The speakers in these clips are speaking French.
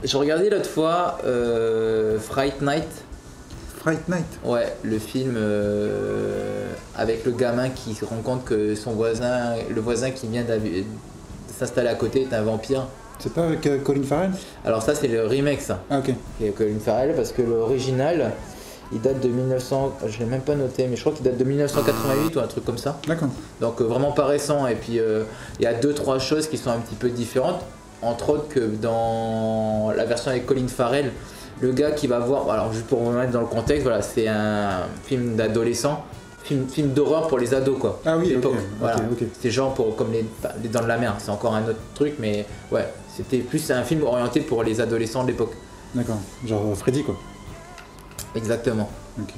Je regardais l'autre fois Fright Night. Fright Night. Ouais, le film avec le gamin qui se rend compte que son voisin, le voisin qui vient s'installer à côté est un vampire. C'est pas avec Colin Farrell? Alors ça c'est le remake ça. Ah ok. Et Colin Farrell parce que l'original il date de 1900, je l'ai même pas noté mais je crois qu'il date de 1988 ou un truc comme ça. D'accord. Donc vraiment pas récent et puis il y a 2-3 choses qui sont un petit peu différentes. Entre autres que dans la version avec Colin Farrell, le gars qui va voir, alors juste pour vous mettre dans le contexte, voilà, c'est un film d'adolescent, film d'horreur pour les ados quoi. Ah oui, ok. Voilà. Ok. C'est genre comme les Dents de la Mer, c'est encore un autre truc mais ouais, c'était plus un film orienté pour les adolescents de l'époque. D'accord, genre Freddy quoi. Exactement. Ok.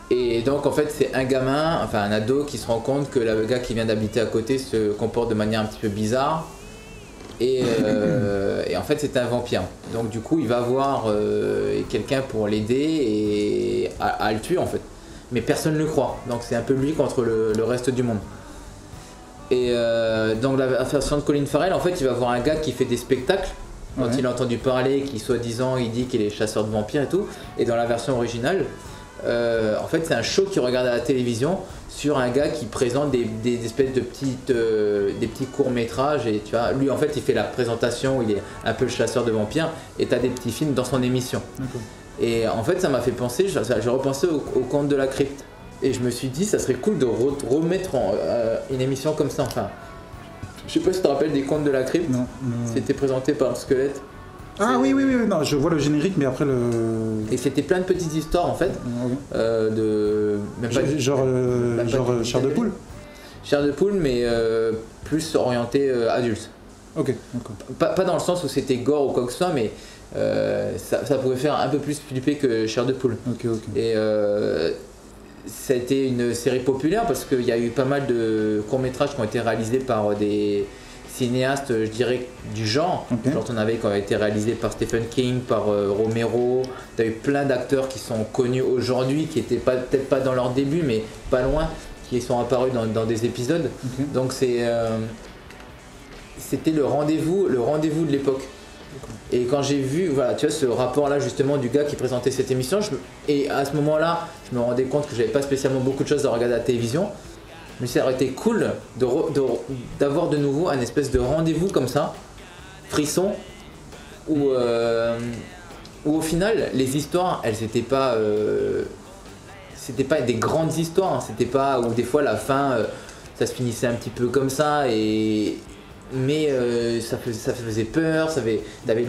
Et donc en fait c'est un gamin, enfin un ado qui se rend compte que le gars qui vient d'habiter à côté se comporte de manière un petit peu bizarre. Et en fait c'est un vampire. Donc du coup il va voir quelqu'un pour l'aider et à le tuer en fait. Mais personne ne le croit. Donc c'est un peu lui contre le reste du monde. Et donc la version de Colin Farrell, en fait il va voir un gars qui fait des spectacles. Dont il a entendu parler, qui soi-disant il dit qu'il est chasseur de vampires et tout. Et dans la version originale, en fait c'est un show qu'il regarde à la télévision sur un gars qui présente des espèces de des petits courts-métrages et tu vois, lui en fait il fait la présentation, il est un peu le chasseur de vampires et t'as des petits films dans son émission. Et en fait ça m'a fait penser, j'ai repensé au Conte de la Crypte et je me suis dit ça serait cool de remettre une émission comme ça, enfin je sais pas si tu te rappelles des Contes de la Crypte. Non. C'était présenté par le Squelette. Ah oui, non, je vois le générique, mais après le... Et c'était plein de petites histoires en fait, de... Même pas, genre chair de poule. Chair de poule, mais plus orienté adulte. Ok. Pas dans le sens où c'était gore ou quoi que ce soit, mais ça pouvait faire un peu plus flipper que chair de poule. Ok. Et ça a été une série populaire parce qu'il y a eu pas mal de courts-métrages qui ont été réalisés par des cinéastes, je dirais, du genre. Genre, on avait qui ont été réalisés par Stephen King, par Romero. Tu as eu plein d'acteurs qui sont connus aujourd'hui, qui étaient peut-être pas dans leur début, mais pas loin, qui sont apparus dans des épisodes. Donc c'était le rendez-vous de l'époque. Et quand j'ai vu, voilà, tu vois, ce rapport-là justement du gars qui présentait cette émission, et à ce moment-là, je me rendais compte que j'avais pas spécialement beaucoup de choses à regarder à la télévision. Mais ça aurait été cool d'avoir de nouveau un espèce de rendez-vous comme ça, frisson, où au final les histoires, elles n'étaient pas, c'était pas des grandes histoires, hein, c'était pas où des fois la fin, ça se finissait un petit peu comme ça mais ça faisait peur, t'avais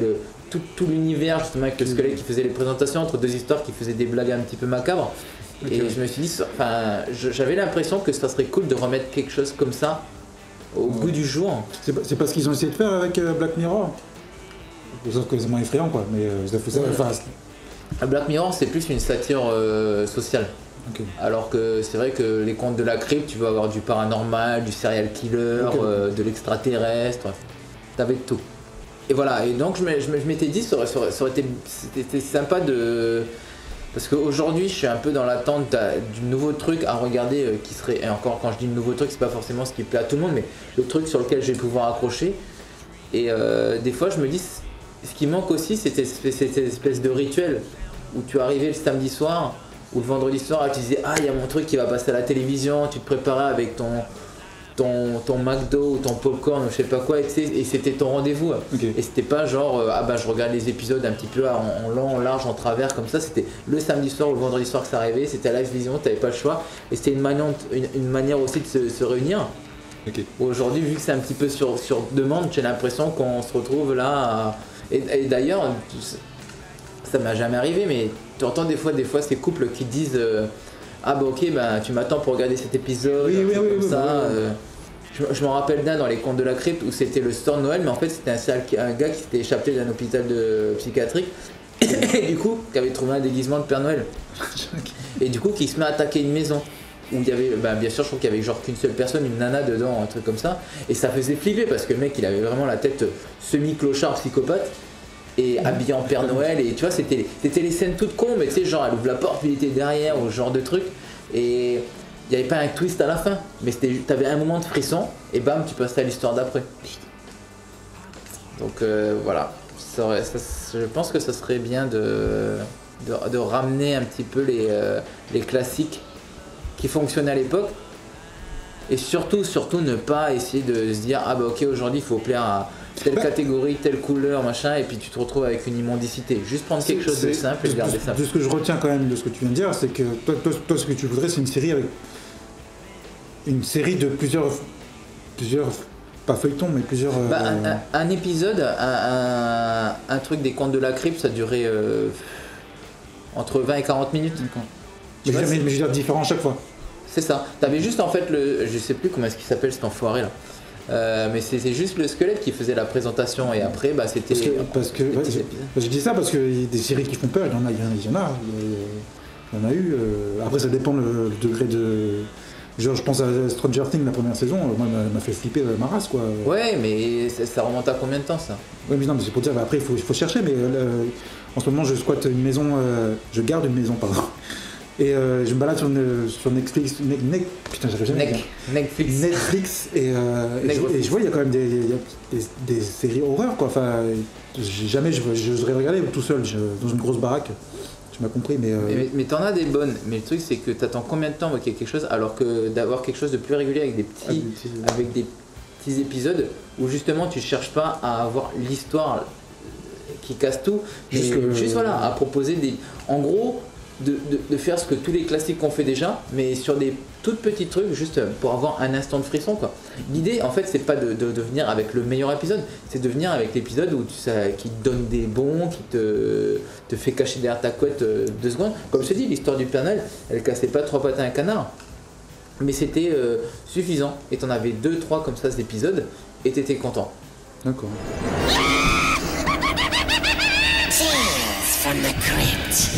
tout l'univers justement avec le squelette qui faisait les présentations entre deux histoires qui faisaient des blagues un petit peu macabres. Et je me suis dit, j'avais l'impression que ça serait cool de remettre quelque chose comme ça au goût du jour. C'est pas ce qu'ils ont essayé de faire avec Black Mirror. Sauf que c'est moins effrayant quoi, mais Black Mirror c'est plus une satire sociale. Alors que c'est vrai que les contes de la crypte, tu vas avoir du paranormal, du serial killer, de l'extraterrestre, t'avais de tout. Et voilà, et donc je m'étais dit, ça aurait été sympa de... Parce qu'aujourd'hui je suis un peu dans l'attente du nouveau truc à regarder qui serait, et encore quand je dis nouveau truc c'est pas forcément ce qui plaît à tout le monde, mais le truc sur lequel je vais pouvoir accrocher. Et des fois je me dis, ce qui manque aussi c'est cette espèce de rituel où tu arrivais le samedi soir ou le vendredi soir et tu disais il y a mon truc qui va passer à la télévision, tu te préparais avec ton McDo ou ton popcorn ou je sais pas quoi et c'était ton rendez-vous. Et c'était pas genre je regarde les épisodes un petit peu en long, en large, en travers comme ça, c'était le samedi soir ou le vendredi soir que ça arrivait, c'était à Live Vision, t'avais pas le choix et c'était une manière aussi de se réunir. Aujourd'hui vu que c'est un petit peu sur demande, j'ai l'impression qu'on se retrouve là et d'ailleurs ça m'est jamais arrivé mais tu entends des fois ces couples qui disent tu m'attends pour regarder cet épisode, Je me rappelle d'un dans les Contes de la Crypte où c'était le store de Noël, mais en fait c'était un gars qui s'était échappé d'un hôpital psychiatrique et du coup qui avait trouvé un déguisement de Père Noël et du coup qui se met à attaquer une maison où il y avait, bien sûr je crois qu'il y avait genre qu'une seule personne, une nana dedans, un truc comme ça, et ça faisait flipper parce que le mec il avait vraiment la tête semi-clochard psychopathe et habillé en Père Noël et tu vois c'était les scènes toutes cons mais tu sais genre elle ouvre la porte puis il était derrière ou ce genre de truc et il n'y avait pas un twist à la fin mais t'avais un moment de frisson et bam tu passes à l'histoire d'après. Donc voilà, je pense que ça serait bien de ramener un petit peu les classiques qui fonctionnaient à l'époque. Et surtout ne pas essayer de se dire ah bah ok aujourd'hui il faut plaire à telle catégorie, telle couleur, machin, et puis tu te retrouves avec une immondicité. Juste prendre quelque chose de simple et garder ça. De ce que je retiens quand même de ce que tu viens de dire, c'est que toi ce que tu voudrais c'est une série de plusieurs pas feuilletons mais plusieurs... Un épisode, un truc des Contes de la Crypte, ça durait entre 20 et 40 minutes. Mais je veux dire différent à chaque fois. C'est ça. T'avais juste en fait je sais plus comment est-ce qu'il s'appelle cet enfoiré là. Mais c'était juste le squelette qui faisait la présentation et après bah c'était. Je dis ça parce que y a des séries qui font peur, il y en a eu. Après ça dépend le degré de. Genre je pense à Stranger Things la première saison, moi elle m'a fait flipper ma race quoi. Ouais mais ça remonte à combien de temps ça? Ouais mais non mais c'est pour dire bah, après il faut chercher mais en ce moment je squatte une maison, je garde une maison pardon. Et je me balade sur Netflix, putain j'arrive jamais à dire. Netflix et je vois il y a quand même des séries horreur quoi. Enfin jamais j'oserais regarder tout seul dans une grosse baraque. Tu m'as compris mais t'en as des bonnes. Mais le truc c'est que t'attends combien de temps qu'il y ait quelque chose alors que d'avoir quelque chose de plus régulier avec des petits épisodes où justement tu cherches pas à avoir l'histoire qui casse tout, mais juste voilà à proposer en gros. De faire ce que tous les classiques ont fait déjà, mais sur des tout petits trucs, juste pour avoir un instant de frisson quoi. L'idée en fait c'est pas de venir avec le meilleur épisode, c'est de venir avec l'épisode où qui te donne des bons, qui te fait cacher derrière ta couette 2 secondes. Comme je te dis, l'histoire du Père Noël, elle cassait pas 3 pattes à un canard, mais c'était suffisant. Et t'en avais 2-3 comme ça d'épisodes et t'étais content. D'accord. Tales from the Crypt.